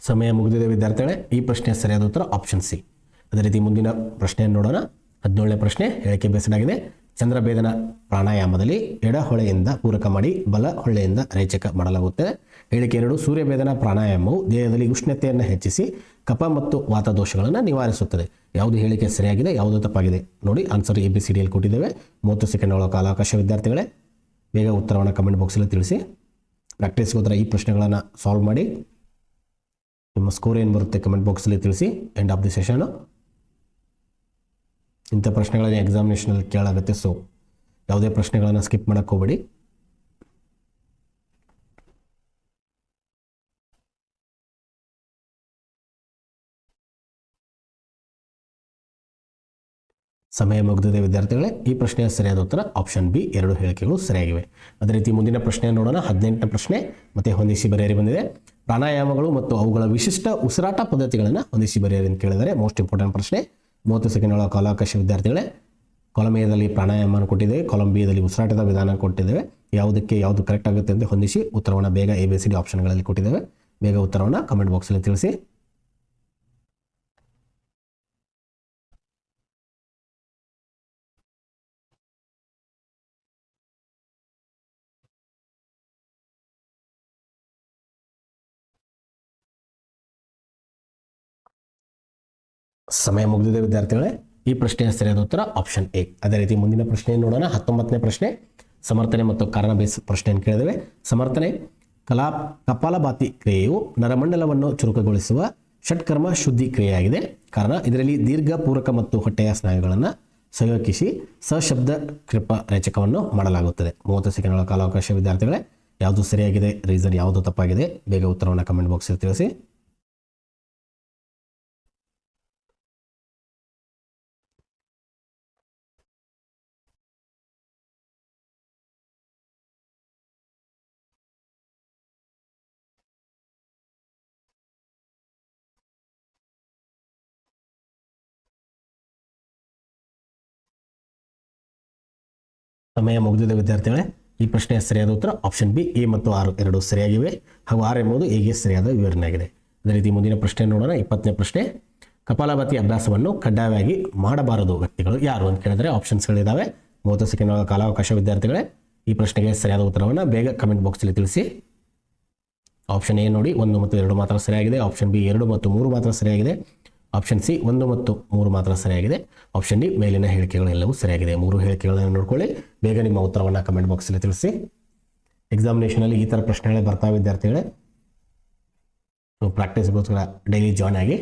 ಸಮಯ ಮುಗಿದಿದೆ ವಿದ್ಯಾರ್ಥಿಗಳೇ. ಈ ಪ್ರಶ್ನೆಯ ಸರಿಯಾದ ಉತ್ತರ ಆಪ್ಷನ್ ಸಿ. ಅದೇ ರೀತಿ ಮುಂದಿನ ಪ್ರಶ್ನೆಯನ್ನು ನೋಡೋಣ. 17ನೇ ಪ್ರಶ್ನೆ ಹೇಳಿಕೆ ಬೇಸಡಾಗಿದೆ. ಚಂದ್ರಭೇದನ ಪ್ರಾಣಾಯಾಮದಲ್ಲಿ ಎಡ ಹೊಳೆಯಿಂದ ಪೂರಕ ಮಾಡಿ ಬಲ ಹೊಳೆಯಿಂದ ರೇಚಕ ಮಾಡಲಾಗುತ್ತದೆ. ಹೇಳಿಕೆ 2 ಸೂರ್ಯಭೇದನ ಪ್ರಾಣಾಯಾಮವು ದೇಹದಲ್ಲಿ ಉಷ್ಣತೆಯನ್ನು ಹೆಚ್ಚಿಸಿ ಕಫ ಮತ್ತು ವಾತ ದೋಷಗಳನ್ನು ನಿವಾರಿಸುತ್ತದೆ. ಯಾವುದು ಹೇಳಿಕೆ ಸರಿಯಾಗಿದೆ ಯಾವುದು ತಪ್ಪಾಗಿದೆ ನೋಡಿ. ಆನ್ಸರ್ ಎ, ಬಿ, ಸಿ, ಡಿಯಲ್ಲಿ ಕೊಟ್ಟಿದ್ದೇವೆ. 30 ಸೆಕೆಂಡ್ಗಳ ಕಾಲಾವಕಾಶ ವಿದ್ಯಾರ್ಥಿಗಳೇ. ಬೇಗ ಉತ್ತರವನ್ನು ಕಮೆಂಟ್ ಬಾಕ್ಸಲ್ಲಿ ತಿಳಿಸಿ. ಪ್ರಾಕ್ಟೀಸ್ಗೋಸ್ಕರ ಈ ಪ್ರಶ್ನೆಗಳನ್ನು ಸಾಲ್ವ್ ಮಾಡಿ. ನಿಮ್ಮ ಸ್ಕೋರ್ ಏನು ಬರುತ್ತೆ ಕಮೆಂಟ್ ಬಾಕ್ಸಲ್ಲಿ ತಿಳಿಸಿ. End of the session. ಇಂಥ ಪ್ರಶ್ನೆಗಳನ್ನು ಎಕ್ಸಾಮಿನೇಷನಲ್ಲಿ ಕೇಳಾಗುತ್ತೆ. ಸೊ ಯಾವುದೇ ಪ್ರಶ್ನೆಗಳನ್ನು ಸ್ಕಿಪ್ ಮಾಡೋಕ್ಕೆ ಹೋಗಬೇಡಿ. ಸಮಯ ಮುಗಿದಿದೆ ವಿದ್ಯಾರ್ಥಿಗಳೇ. ಈ ಪ್ರಶ್ನೆಯ ಸರಿಯಾದ ಉತ್ತರ ಆಪ್ಷನ್ ಬಿ 2 ಹೇಳಿಕೆಗಳು ಸರಿಯಾಗಿವೆ. ಅದೇ ರೀತಿ ಮುಂದಿನ ಪ್ರಶ್ನೆಯನ್ನು ನೋಡೋಣ. 18ನೇ ಪ್ರಶ್ನೆ ಮತ್ತೆ ಹೊಂದಿಸಿ ಬರೆಯರಿ ಬಂದಿದೆ. ಪ್ರಾಣಾಯಾಮಗಳು ಮತ್ತು ಅವುಗಳ ವಿಶಿಷ್ಟ ಉಸಿರಾಟ ಪದ್ಧತಿಗಳನ್ನು ಹೊಂದಿಸಿ ಬರೆಯರಿ ಅಂತ ಕೇಳಿದರೆ ಮೋಸ್ಟ್ ಇಂಪಾರ್ಟೆಂಟ್ ಪ್ರಶ್ನೆ. 30 ಸೆಕೆಂಡ್ಗಳ ಕಾಲಾವಕಾಶ ವಿದ್ಯಾರ್ಥಿಗಳೇ. ಕಾಲಮ್ ಎದಲ್ಲಿ ಪ್ರಾಣಾಯಾಮವನ್ನು ಕೊಟ್ಟಿದ್ದೇವೆ, ಕಾಲಮ್ ಬಿ ಯಲ್ಲಿ ಉಸಿರಾಟದ ವಿಧಾನ ಕೊಟ್ಟಿದ್ದೇವೆ. ಯಾವುದಕ್ಕೆ ಯಾವುದು ಕರೆಕ್ಟ್ ಆಗುತ್ತೆ ಅಂತ ಹೊಂದಿಸಿ ಉತ್ತರವನ್ನು ಬೇಗ ಎ, ಬಿ, ಸಿ, ಡಿ ಆಪ್ಷನ್ಗಳಲ್ಲಿ ಕೊಟ್ಟಿದ್ದೇವೆ. ಬೇಗ ಉತ್ತರವನ್ನು ಕಮೆಂಟ್ ಬಾಕ್ಸಲ್ಲಿ ತಿಳಿಸಿ. ಸಮಯ ಮುಗಿದಿದೆ ವಿದ್ಯಾರ್ಥಿಗಳೇ. ಈ ಪ್ರಶ್ನೆಯ ಸರಿಯಾದ ಉತ್ತರ ಆಪ್ಷನ್ ಎ. ಅದೇ ರೀತಿ ಮುಂದಿನ ಪ್ರಶ್ನೆಯನ್ನು ನೋಡೋಣ. 19ನೇ ಪ್ರಶ್ನೆ ಸಮರ್ಥನೆ ಮತ್ತು ಕಾರಣ ಬೇಸ್ ಪ್ರಶ್ನೆಯನ್ನು ಕೇಳಿದ್ದೇವೆ. ಸಮರ್ಥನೆ ಕಪಾಲಭಾತಿ ಕ್ರಿಯೆಯು ನರಮಂಡಲವನ್ನು ಚುರುಕುಗೊಳಿಸುವ ಷಟ್ಕರ್ಮ ಶುದ್ಧಿ ಕ್ರಿಯೆಯಾಗಿದೆ. ಕಾರಣ ಇದರಲ್ಲಿ ದೀರ್ಘ ಪೂರಕ ಮತ್ತು ಹೊಟ್ಟೆಯ ಸ್ನಾಯುಗಳನ್ನು ಸಂಯೋಗಿಸಿ ಸಶಬ್ದ ಕೃಪ ರೇಚಕವನ್ನು ಮಾಡಲಾಗುತ್ತದೆ. 30 ಸೆಕೆಂಡ್ಗಳ ಕಾಲಾವಕಾಶ ವಿದ್ಯಾರ್ಥಿಗಳೇ. ಯಾವುದು ಸರಿಯಾಗಿದೆ, ರೀಸನ್ ಯಾವುದು ತಪ್ಪಾಗಿದೆ, ಬೇಗ ಉತ್ತರವನ್ನು ಕಮೆಂಟ್ ಬಾಕ್ಸಲ್ಲಿ ತಿಳಿಸಿ. ಸಮಯ ಮುಗಿದಿದೆ ವಿದ್ಯಾರ್ಥಿಗಳೇ. ಈ ಪ್ರಶ್ನೆಯ ಸರಿಯಾದ ಉತ್ತರ ಆಪ್ಷನ್ ಬಿ, ಎ ಮತ್ತು 6 ಎರಡು ಸರಿಯಾಗಿವೆ. ಹಾಗೂ 6 ಎಂಬುದು ಎಗೆ ಸರಿಯಾದ ವಿವರಣೆ ಆಗಿದೆ. ಅದೇ ರೀತಿ ಮುಂದಿನ ಪ್ರಶ್ನೆ ನೋಡೋಣ. 20ನೇ ಪ್ರಶ್ನೆ, ಕಪಾಲಭಾತಿ ಅಭ್ಯಾಸವನ್ನು ಕಡ್ಡಾಯವಾಗಿ ಮಾಡಬಾರದು ವ್ಯಕ್ತಿಗಳು ಯಾರು ಅಂತ ಕೇಳಿದರೆ ಆಪ್ಷನ್ಸ್ಗಳಿದ್ದಾವೆ. 30 ಸೆಕೆಂಡ್ಗಳ ಕಾಲಾವಕಾಶ ವಿದ್ಯಾರ್ಥಿಗಳೇ. ಈ ಪ್ರಶ್ನೆಗೆ ಸರಿಯಾದ ಉತ್ತರವನ್ನು ಬೇಗ ಕಮೆಂಟ್ ಬಾಕ್ಸಲ್ಲಿ ತಿಳಿಸಿ. ಆಪ್ಷನ್ ಎ ನೋಡಿ 1 ಮತ್ತು 2 ಮಾತ್ರ ಸರಿಯಾಗಿದೆ. ಆಪ್ಷನ್ ಬಿ 2 ಮತ್ತು 3 ಮಾತ್ರ ಸರಿಯಾಗಿದೆ. ಆಪ್ಷನ್ ಸಿ 1 ಮತ್ತು 3 ಮಾತ್ರ ಸರಿಯಾಗಿದೆ. ಆಪ್ಷನ್ ಡಿ ಮೇಲಿನ ಹೇಳಿಕೆಗಳೆಲ್ಲವೂ ಸರಿಯಾಗಿದೆ. 3 ಹೇಳಿಕೆಗಳನ್ನು ನೋಡ್ಕೊಳ್ಳಿ. ಬೇಗ ನಿಮ್ಮ ಉತ್ತರವನ್ನು ಕಮೆಂಟ್ ಬಾಕ್ಸಲ್ಲಿ ತಿಳಿಸಿ. ಎಕ್ಸಾಮಿನೇಷನಲ್ಲಿ ಈ ಥರ ಪ್ರಶ್ನೆಗಳೇ ಬರ್ತಾವೆ ವಿದ್ಯಾರ್ಥಿಗಳೇ. ಸೊ ಪ್ರಾಕ್ಟೀಸ್ಗೋಸ್ಕರ ಡೈಲಿ ಜಾಯ್ನ್ ಆಗಿ.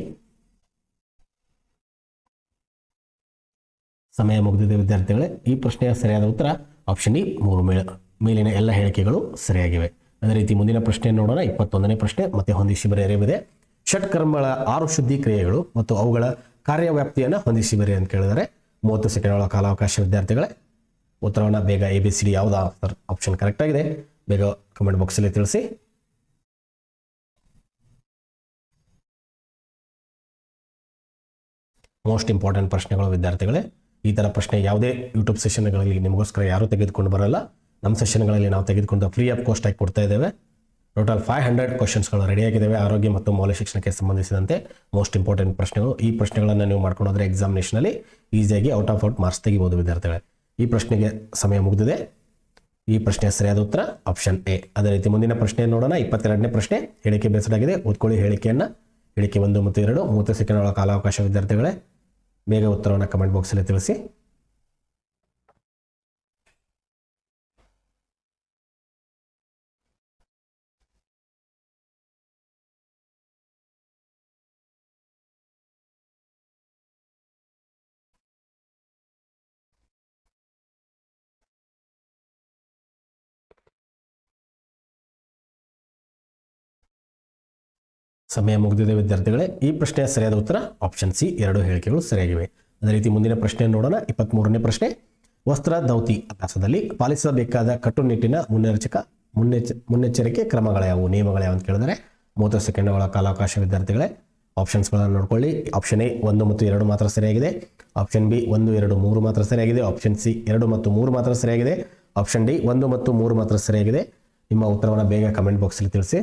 ಸಮಯ ಮುಗಿದಿದೆ ವಿದ್ಯಾರ್ಥಿಗಳೇ. ಈ ಪ್ರಶ್ನೆಯ ಸರಿಯಾದ ಉತ್ತರ ಆಪ್ಷನ್ ಡಿ 3 ಮೇಲಿನ ಎಲ್ಲ ಹೇಳಿಕೆಗಳು ಸರಿಯಾಗಿವೆ. ಅದೇ ರೀತಿ ಮುಂದಿನ ಪ್ರಶ್ನೆ ನೋಡೋಣ. 21ನೇ ಪ್ರಶ್ನೆ ಮತ್ತೆ ಹೊಂದಿಸಿ ಬರೆಯಲಿದೆ. ಷಟ್ಕರ್ಮಗಳ 6 ಶುದ್ಧಿ ಕ್ರಿಯೆಗಳು ಮತ್ತು ಅವುಗಳ ಕಾರ್ಯವ್ಯಾಪ್ತಿಯನ್ನು ಹೊಂದಿಸಿ ಬರೆಯ ಅಂತ ಕೇಳಿದರೆ 30 ಸೆಕೆಂಡ್ಗಳ ಕಾಲಾವಕಾಶ ವಿದ್ಯಾರ್ಥಿಗಳೇ. ಉತ್ತರವನ್ನು ಬೇಗ ABCD ಯಾವುದು ಆಪ್ಷನ್ ಕರೆಕ್ಟ್ ಆಗಿದೆ ಬೇಗ ಕಮೆಂಟ್ ಬಾಕ್ಸಲ್ಲಿ ತಿಳಿಸಿ. ಮೋಸ್ಟ್ ಇಂಪಾರ್ಟೆಂಟ್ ಪ್ರಶ್ನೆಗಳು ವಿದ್ಯಾರ್ಥಿಗಳೇ. ಈ ಥರ ಪ್ರಶ್ನೆ ಯಾವುದೇ ಯೂಟ್ಯೂಬ್ ಸೆಷನ್ಗಳಲ್ಲಿ ನಿಮಗೋಸ್ಕರ ಯಾರೂ ತೆಗೆದುಕೊಂಡು ಬರಲ್ಲ. ನಮ್ಮ ಸೆಷನ್ಗಳಲ್ಲಿ ನಾವು ತೆಗೆದುಕೊಂಡು ಫ್ರೀ ಆಫ್ ಕಾಸ್ಟ್ ಆಗಿ ಕೊಡ್ತಾ ಇದ್ದೇವೆ. ಟೋಟಲ್ 500 ಕ್ವಶನ್ಸ್ಗಳು ರೆಡಿಯಾಗಿದ್ದಾವೆ. ಆರೋಗ್ಯ ಮತ್ತು ಮೌಲ್ಯ ಶಿಕ್ಷಣಕ್ಕೆ ಸಂಬಂಧಿಸಿದಂತೆ ಮೋಸ್ಟ್ ಇಂಪಾರ್ಟೆಂಟ್ ಪ್ರಶ್ನೆಗಳು. ಈ ಪ್ರಶ್ನೆಗಳನ್ನು ನೀವು ಮಾಡ್ಕೊಂಡು ಹೋದರೆ ಎಕ್ಸಾಮಿನೇಷನಲ್ಲಿ ಈಸಿಯಾಗಿ ಔಟ್ ಆಫ್ ಔಟ್ ಮಾರ್ಕ್ಸ್ ತೆಗಿಬೋದು ವಿದ್ಯಾರ್ಥಿಗಳೇ. ಈ ಪ್ರಶ್ನೆಗೆ ಸಮಯ ಮುಗಿದಿದೆ. ಈ ಪ್ರಶ್ನೆಯ ಸರಿಯಾದ ಉತ್ತರ ಆಪ್ಷನ್ ಎ. ಅದೇ ರೀತಿ ಮುಂದಿನ ಪ್ರಶ್ನೆ ನೋಡೋಣ. 22ನೇ ಪ್ರಶ್ನೆ ಹೇಳಿಕೆ ಬೇಸ್ಡ್ ಆಗಿದೆ. ಓದ್ಕೊಳ್ಳಿ ಹೇಳಿಕೆಯನ್ನು. ಹೇಳಿಕೆ 1 ಮತ್ತು 2 30 ಸೆಕೆಂಡ್ಗಳ ಕಾಲಾವಕಾಶ ವಿದ್ಯಾರ್ಥಿಗಳೇ. ಬೇಗ ಉತ್ತರವನ್ನು ಕಮೆಂಟ್ ಬಾಕ್ಸಲ್ಲಿ ತಿಳಿಸಿ. ಸಮಯ ಮುಗಿದಿದೆ ವಿದ್ಯಾರ್ಥಿಗಳೇ. ಈ ಪ್ರಶ್ನೆಯ ಸರಿಯಾದ ಉತ್ತರ ಆಪ್ಷನ್ ಸಿ 2 ಹೇಳಿಕೆಗಳು ಸರಿಯಾಗಿವೆ. ಅದೇ ರೀತಿ ಮುಂದಿನ ಪ್ರಶ್ನೆ ನೋಡೋಣ. 23ನೇ ಪ್ರಶ್ನೆ, ವಸ್ತ್ರ ಧೌತಿ ಅಭ್ಯಾಸದಲ್ಲಿ ಪಾಲಿಸಬೇಕಾದ ಕಟ್ಟುನಿಟ್ಟಿನ ಮುನ್ನೆಚ್ಚರಿಕೆ ಕ್ರಮಗಳ್ಯಾವು, ನಿಯಮಗಳ್ಯಾವು ಅಂತ ಕೇಳಿದರೆ 30 ಸೆಕೆಂಡ್ಗಳ ಕಾಲಾವಕಾಶ ವಿದ್ಯಾರ್ಥಿಗಳೇ. ಆಪ್ಷನ್ಸ್ಗಳನ್ನು ನೋಡ್ಕೊಳ್ಳಿ. ಆಪ್ಷನ್ ಎ 1 ಮತ್ತು 2 ಮಾತ್ರ ಸರಿಯಾಗಿದೆ. ಆಪ್ಷನ್ ಬಿ 1, 2, 3 ಮಾತ್ರ ಸರಿಯಾಗಿದೆ. ಆಪ್ಷನ್ ಸಿ 2 ಮತ್ತು 3 ಮಾತ್ರ ಸರಿಯಾಗಿದೆ. ಆಪ್ಷನ್ ಡಿ 1 ಮತ್ತು 3 ಮಾತ್ರ ಸರಿಯಾಗಿದೆ. ನಿಮ್ಮ ಉತ್ತರವನ್ನು ಬೇಗ ಕಮೆಂಟ್ ಬಾಕ್ಸಲ್ಲಿ ತಿಳಿಸಿ.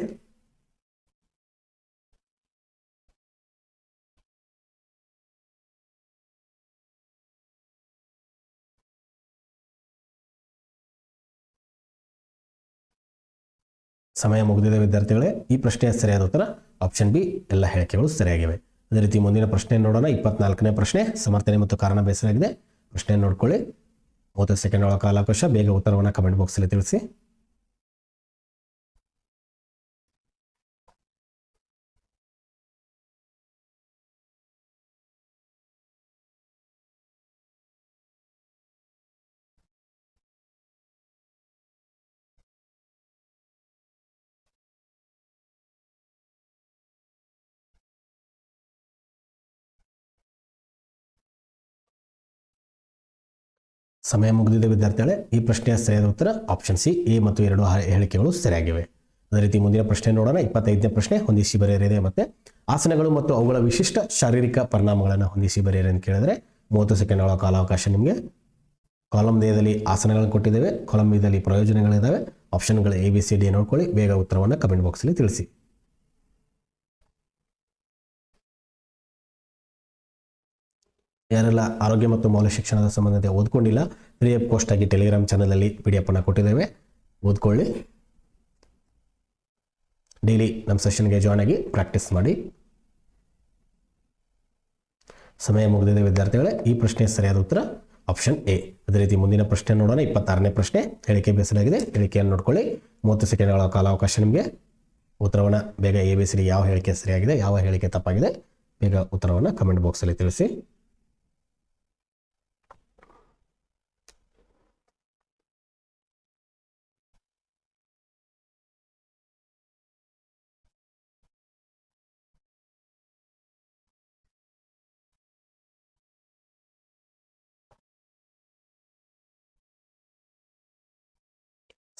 ಸಮಯ ಮುಗಿದಿದೆ ವಿದ್ಯಾರ್ಥಿಗಳೇ. ಈ ಪ್ರಶ್ನೆಯ ಸರಿಯಾದ ಉತ್ತರ ಆಪ್ಷನ್ ಬಿ ಎಲ್ಲ ಹೇಳಿಕೆಗಳು ಸರಿಯಾಗಿವೆ. ಅದೇ ರೀತಿ ಮುಂದಿನ ಪ್ರಶ್ನೆ ನೋಡೋಣ. 24ನೇ ಪ್ರಶ್ನೆ ಸಮರ್ಥನೆ ಮತ್ತು ಕಾರಣ ಬೇಸರಾಗಿದೆ. ಪ್ರಶ್ನೆ ನೋಡ್ಕೊಳ್ಳಿ. 30 ಸೆಕೆಂಡ್ಗಳ ಕಾಲಾವಕಾಶ. ಬೇಗ ಉತ್ತರವನ್ನು ಕಮೆಂಟ್ ಬಾಕ್ಸಲ್ಲಿ ತಿಳಿಸಿ. ಸಮಯ ಮುಗಿದಿದೆ ವಿದ್ಯಾರ್ಥಿಗಳೇ. ಈ ಪ್ರಶ್ನೆಯ ಸರಿಯಾದ ಉತ್ತರ ಆಪ್ಷನ್ ಸಿ ಎ ಮತ್ತು 2 ಹೇಳಿಕೆಗಳು ಸರಿಯಾಗಿವೆ. ಅದೇ ರೀತಿ ಮುಂದಿನ ಪ್ರಶ್ನೆ ನೋಡೋಣ. 25ನೇ ಪ್ರಶ್ನೆ ಹೊಂದಿಸಿ ಬರೆಯರಿದೆ. ಮತ್ತೆ ಆಸನಗಳು ಮತ್ತು ಅವುಗಳ ವಿಶಿಷ್ಟ ಶಾರೀರಿಕ ಪರಿಣಾಮಗಳನ್ನು ಹೊಂದಿಸಿ ಬರೆಯಿರಿ ಅಂತ ಕೇಳಿದರೆ 30 ಸೆಕೆಂಡ್ಗಳ ಕಾಲಾವಕಾಶ ನಿಮಗೆ. ಕಾಲಮ್ ಎದಲ್ಲಿ ಆಸನಗಳನ್ನು ಕೊಟ್ಟಿದ್ದೇವೆ, ಕಾಲಮ್ ಬಿದಲ್ಲಿ ಪ್ರಯೋಜನಗಳಿದ್ದಾವೆ. ಆಪ್ಷನ್ಗಳು ABCD ನೋಡ್ಕೊಳ್ಳಿ. ಬೇಗ ಉತ್ತರವನ್ನು ಕಮೆಂಟ್ ಬಾಕ್ಸಲ್ಲಿ ತಿಳಿಸಿ. ಯಾರೆಲ್ಲ ಆರೋಗ್ಯ ಮತ್ತು ಮೌಲ್ಯ ಶಿಕ್ಷಣದ ಸಂಬಂಧತೆ ಓದ್ಕೊಂಡಿಲ್ಲ, ಫ್ರೀ ಆಫ್ ಕಾಸ್ಟ್ ಆಗಿ ಟೆಲಿಗ್ರಾಮ್ ಚಾನಲಲ್ಲಿ PDF ಅನ್ನು ಕೊಟ್ಟಿದ್ದೇವೆ, ಓದ್ಕೊಳ್ಳಿ. ಡೈಲಿ ನಮ್ಮ ಸೆಷನ್ಗೆ ಜಾಯ್ನ್ ಆಗಿ ಪ್ರಾಕ್ಟೀಸ್ ಮಾಡಿ. ಸಮಯ ಮುಗಿದಿದೆ ವಿದ್ಯಾರ್ಥಿಗಳೇ. ಈ ಪ್ರಶ್ನೆ ಸರಿಯಾದ ಉತ್ತರ ಆಪ್ಷನ್ ಎ. ಅದೇ ರೀತಿ ಮುಂದಿನ ಪ್ರಶ್ನೆ ನೋಡೋಣ. 26ನೇ ಪ್ರಶ್ನೆ ಹೇಳಿಕೆ ಬೇಸರಾಗಿದೆ. ಹೇಳಿಕೆಯನ್ನು ನೋಡ್ಕೊಳ್ಳಿ. 30 ಸೆಕೆಂಡ್ಗಳ ಕಾಲಾವಕಾಶ ನಿಮಗೆ. ಉತ್ತರವನ್ನು ಬೇಗ ABCD ಯಾವ ಹೇಳಿಕೆ ಸರಿಯಾಗಿದೆ, ಯಾವ ಹೇಳಿಕೆ ತಪ್ಪಾಗಿದೆ, ಬೇಗ ಉತ್ತರವನ್ನು ಕಮೆಂಟ್ ಬಾಕ್ಸಲ್ಲಿ ತಿಳಿಸಿ.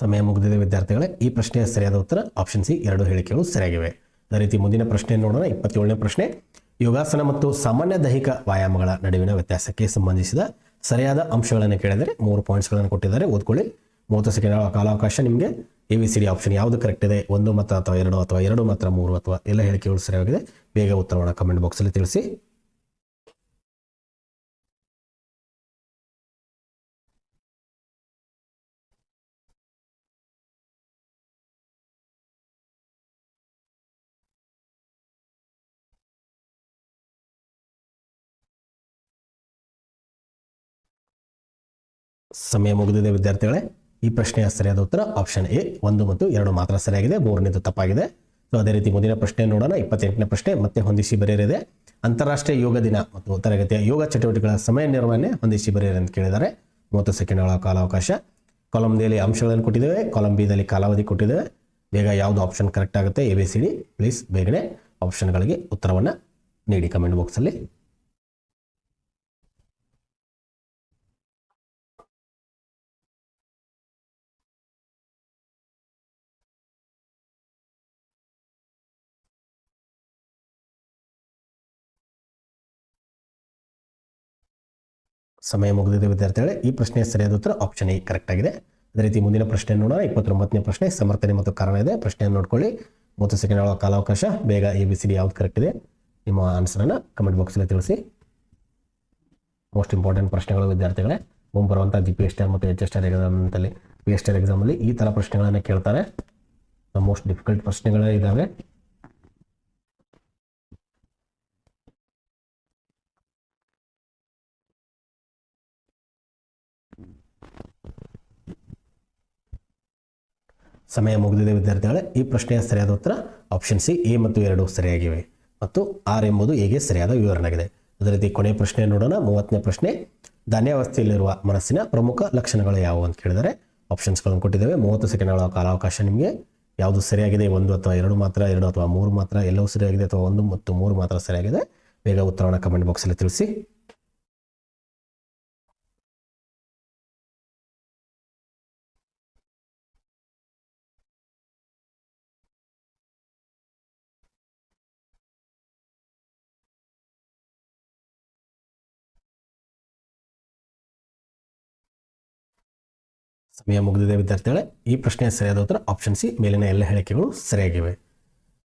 ಸಮಯ ಮುಗಿದಿದೆ ವಿದ್ಯಾರ್ಥಿಗಳೇ. ಈ ಪ್ರಶ್ನೆಯ ಸರಿಯಾದ ಉತ್ತರ ಆಪ್ಷನ್ ಸಿ 2 ಹೇಳಿಕೆಗಳು ಸರಿಯಾಗಿವೆ. ಅದೇ ರೀತಿ ಮುಂದಿನ ಪ್ರಶ್ನೆಯನ್ನು ನೋಡೋಣ. 27ನೇ ಪ್ರಶ್ನೆ, ಯೋಗಾಸನ ಮತ್ತು ಸಾಮಾನ್ಯ ದೈಹಿಕ ವ್ಯಾಯಾಮಗಳ ನಡುವಿನ ವ್ಯತ್ಯಾಸಕ್ಕೆ ಸಂಬಂಧಿಸಿದ ಸರಿಯಾದ ಅಂಶಗಳನ್ನು ಕೇಳಿದರೆ 3 ಪಾಯಿಂಟ್ಸ್ಗಳನ್ನು ಕೊಟ್ಟಿದ್ದಾರೆ, ಓದ್ಕೊಳ್ಳಿ. 30 ಸೆಕೆಂಡ್ಗಳ ಕಾಲಾವಕಾಶ ನಿಮಗೆ. ABCD ಆಪ್ಷನ್ ಯಾವುದು ಕರೆಕ್ಟ್ ಇದೆ, 1 ಮಾತ್ರ ಅಥವಾ 2 ಅಥವಾ 2 ಮಾತ್ರ 3 ಅಥವಾ ಎಲ್ಲ ಹೇಳಿಕೆಗಳು ಸರಿಯಾಗಿದೆ? ಬೇಗ ಉತ್ತರವನ್ನು ಕಮೆಂಟ್ ಬಾಕ್ಸಲ್ಲಿ ತಿಳಿಸಿ. ಸಮಯ ಮುಗಿದಿದೆ ವಿದ್ಯಾರ್ಥಿಗಳೇ. ಈ ಪ್ರಶ್ನೆಯ ಸರಿಯಾದ ಉತ್ತರ ಆಪ್ಷನ್ ಎ 1 ಮತ್ತು 2 ಮಾತ್ರ ಸರಿಯಾಗಿದೆ, 3ನೇದು ತಪ್ಪಾಗಿದೆ. ಸೊ ಅದೇ ರೀತಿ ಮುಂದಿನ ಪ್ರಶ್ನೆ ನೋಡೋಣ. 28ನೇ ಪ್ರಶ್ನೆ ಮತ್ತೆ ಹೊಂದಿಸಿ ಬರೆಯರಿದೆ. ಅಂತಾರಾಷ್ಟ್ರೀಯ ಯೋಗ ದಿನ ಮತ್ತು ತರಗತಿಯ ಯೋಗ ಚಟುವಟಿಕೆಗಳ ಸಮಯ ನಿರ್ವಹಣೆ ಹೊಂದಿಸಿ ಬರೆಯಿರಿ ಅಂತ ಕೇಳಿದ್ದಾರೆ. 30 ಸೆಕೆಂಡ್ಗಳ ಕಾಲಾವಕಾಶ. ಕಾಲಮ್ ಡಿಯಲ್ಲಿ ಅಂಶಗಳನ್ನು ಕೊಟ್ಟಿದ್ದೇವೆ, ಕಾಲಮ್ ಬಿದಲ್ಲಿ ಕಾಲಾವಧಿ ಕೊಟ್ಟಿದ್ದೇವೆ. ಬೇಗ ಯಾವುದು ಆಪ್ಷನ್ ಕರೆಕ್ಟ್ ಆಗುತ್ತೆ ABCD ಪ್ಲೀಸ್ ಬೇಗನೆ ಆಪ್ಷನ್ಗಳಿಗೆ ಉತ್ತರವನ್ನು ನೀಡಿ ಕಮೆಂಟ್ ಬಾಕ್ಸಲ್ಲಿ. ಸಮಯ ಮುಗಿದಿದೆ ವಿದ್ಯಾರ್ಥಿಗಳೇ. ಈ ಪ್ರಶ್ನೆಯ ಸರಿಯಾದ ಉತ್ತರ ಆಪ್ಷನ್ ಎ ಕರೆಕ್ಟ್ ಆಗಿದೆ. ಅದೇ ರೀತಿ ಮುಂದಿನ ಪ್ರಶ್ನೆ ನೋಡೋಣ. 29ನೇ ಪ್ರಶ್ನೆ, ಸಮರ್ಥನೆ ಮತ್ತು ಕಾರಣ ಇದೆ. ಪ್ರಶ್ನೆಯನ್ನು ನೋಡ್ಕೊಳ್ಳಿ. 30 ಸೆಕೆಂಡ್ಗಳ ಕಾಲಾವಕಾಶ. ಬೇಗ ABCD ಯಾವ್ದು ಕರೆಕ್ಟ್ ಇದೆ ನಿಮ್ಮ ಆನ್ಸರನ್ನು ಕಮೆಂಟ್ ಬಾಕ್ಸಲ್ಲಿ ತಿಳಿಸಿ. ಮೋಸ್ಟ್ ಇಂಪಾರ್ಟೆಂಟ್ ಪ್ರಶ್ನೆಗಳು ವಿದ್ಯಾರ್ಥಿಗಳೇ. ಬರುವಂಥ GPSTR ಮತ್ತು HSTR ಎಕ್ಸಾಮ್ನಲ್ಲಿ PSTR ಎಕ್ಸಾಮಲ್ಲಿ ಈ ಥರ ಪ್ರಶ್ನೆಗಳನ್ನು ಕೇಳ್ತಾರೆ. ಮೋಸ್ಟ್ ಡಿಫಿಕಲ್ಟ್ ಪ್ರಶ್ನೆಗಳೇ ಇದ್ದಾವೆ. ಸಮಯ ಮುಗಿದಿದೆ ವಿದ್ಯಾರ್ಥಿಗಳೇ. ಈ ಪ್ರಶ್ನೆಯ ಸರಿಯಾದ ಉತ್ತರ ಆಪ್ಷನ್ ಸಿ A ಮತ್ತು 2 ಸರಿಯಾಗಿವೆ ಮತ್ತು R ಎಂಬುದು ಎಗೆ ಸರಿಯಾದ ವಿವರಣೆಯಾಗಿದೆ. ಅದೇ ರೀತಿ ಕೊನೆಯ ಪ್ರಶ್ನೆ ನೋಡೋಣ. 30ನೇ ಪ್ರಶ್ನೆ, ಧಾನ್ಯಾವಸ್ಥೆಯಲ್ಲಿರುವ ಮನಸ್ಸಿನ ಪ್ರಮುಖ ಲಕ್ಷಣಗಳು ಯಾವುವು ಅಂತ ಕೇಳಿದರೆ ಆಪ್ಷನ್ಸ್ಗಳನ್ನು ಕೊಟ್ಟಿದ್ದೇವೆ. 30 ಸೆಕೆಂಡ್ಗಳ ಕಾಲಾವಕಾಶ ನಿಮಗೆ. ಯಾವುದು ಸರಿಯಾಗಿದೆ, 1 ಅಥವಾ 2 ಮಾತ್ರ, 2 ಅಥವಾ 3 ಮಾತ್ರ, ಎಲ್ಲವೂ ಸರಿಯಾಗಿದೆ ಅಥವಾ 1 ಮತ್ತು 3 ಮಾತ್ರ ಸರಿಯಾಗಿದೆ? ಬೇಗ ಉತ್ತರವನ್ನು ಕಮೆಂಟ್ ಬಾಕ್ಸಲ್ಲಿ ತಿಳಿಸಿ. ಸಮಯ ಮುಗಿದಿದೆ ವಿದ್ಯಾರ್ಥಿಗಳೇ. ಈ ಪ್ರಶ್ನೆಯ ಸರಿಯಾದ ಉತ್ತರ ಆಪ್ಷನ್ ಸಿ, ಮೇಲಿನ ಎಲ್ಲ ಹೇಳಿಕೆಗಳು ಸರಿಯಾಗಿವೆ.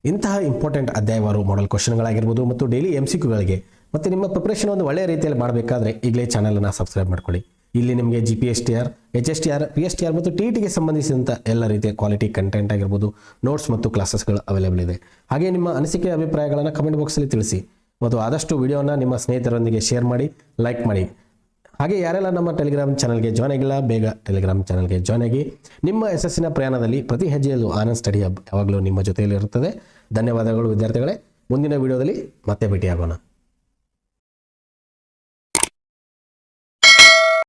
ಇಂತಹ ಇಂಪಾರ್ಟೆಂಟ್ ಅಧ್ಯಾಯವಾರು ಮಾಡೆಲ್ ಕ್ವಶನ್ಗಳಾಗಿರ್ಬೋದು ಮತ್ತು ಡೈಲಿ MCQಗಳಿಗೆ ಮತ್ತು ನಿಮ್ಮ ಪ್ರಿಪರೇಷನ್ ಒಂದು ಒಳ್ಳೆಯ ರೀತಿಯಲ್ಲಿ ಮಾಡಬೇಕಾದ್ರೆ ಈಗಲೇ ಚಾನಲನ್ನು ಸಬ್ಸ್ಕ್ರೈಬ್ ಮಾಡ್ಕೊಳ್ಳಿ. ಇಲ್ಲಿ ನಿಮಗೆ GPSTR, HSTR, PSTR ಮತ್ತು TETಗೆ ಸಂಬಂಧಿಸಿದಂಥ ಎಲ್ಲ ರೀತಿಯ ಕ್ವಾಲಿಟಿ ಕಂಟೆಂಟ್ ಆಗಿರ್ಬೋದು, ನೋಟ್ಸ್ ಮತ್ತು ಕ್ಲಾಸಸ್ಗಳು ಅವೈಲೇಬಲ್ ಇದೆ. ಹಾಗೆ ನಿಮ್ಮ ಅನಿಸಿಕೆ ಅಭಿಪ್ರಾಯಗಳನ್ನು ಕಮೆಂಟ್ ಬಾಕ್ಸಲ್ಲಿ ತಿಳಿಸಿ ಮತ್ತು ಆದಷ್ಟು ವಿಡಿಯೋನ ನಿಮ್ಮ ಸ್ನೇಹಿತರೊಂದಿಗೆ ಶೇರ್ ಮಾಡಿ, ಲೈಕ್ ಮಾಡಿ. ಹಾಗೆ ಯಾರೆಲ್ಲ ನಮ್ಮ ಟೆಲಿಗ್ರಾಮ್ ಚಾನಲ್ಗೆ ಜಾಯ್ನ್ ಆಗಿಲ್ಲ, ಬೇಗ ಟೆಲಿಗ್ರಾಮ್ ಚಾನಲ್ಗೆ ಜಾಯ್ನ್ ಆಗಿ. ನಿಮ್ಮ ಯಶಸ್ಸಿನ ಪ್ರಯಾಣದಲ್ಲಿ ಪ್ರತಿ ಹೆಜ್ಜೆಯಲ್ಲೂ ಆನಂದ್ ಸ್ಟಡಿ ಹಬ್ ಯಾವಾಗಲೂ ನಿಮ್ಮ ಜೊತೆಯಲ್ಲಿ ಇರುತ್ತದೆ. ಧನ್ಯವಾದಗಳು ವಿದ್ಯಾರ್ಥಿಗಳೇ. ಮುಂದಿನ ವಿಡಿಯೋದಲ್ಲಿ ಮತ್ತೆ ಭೇಟಿಯಾಗೋಣ.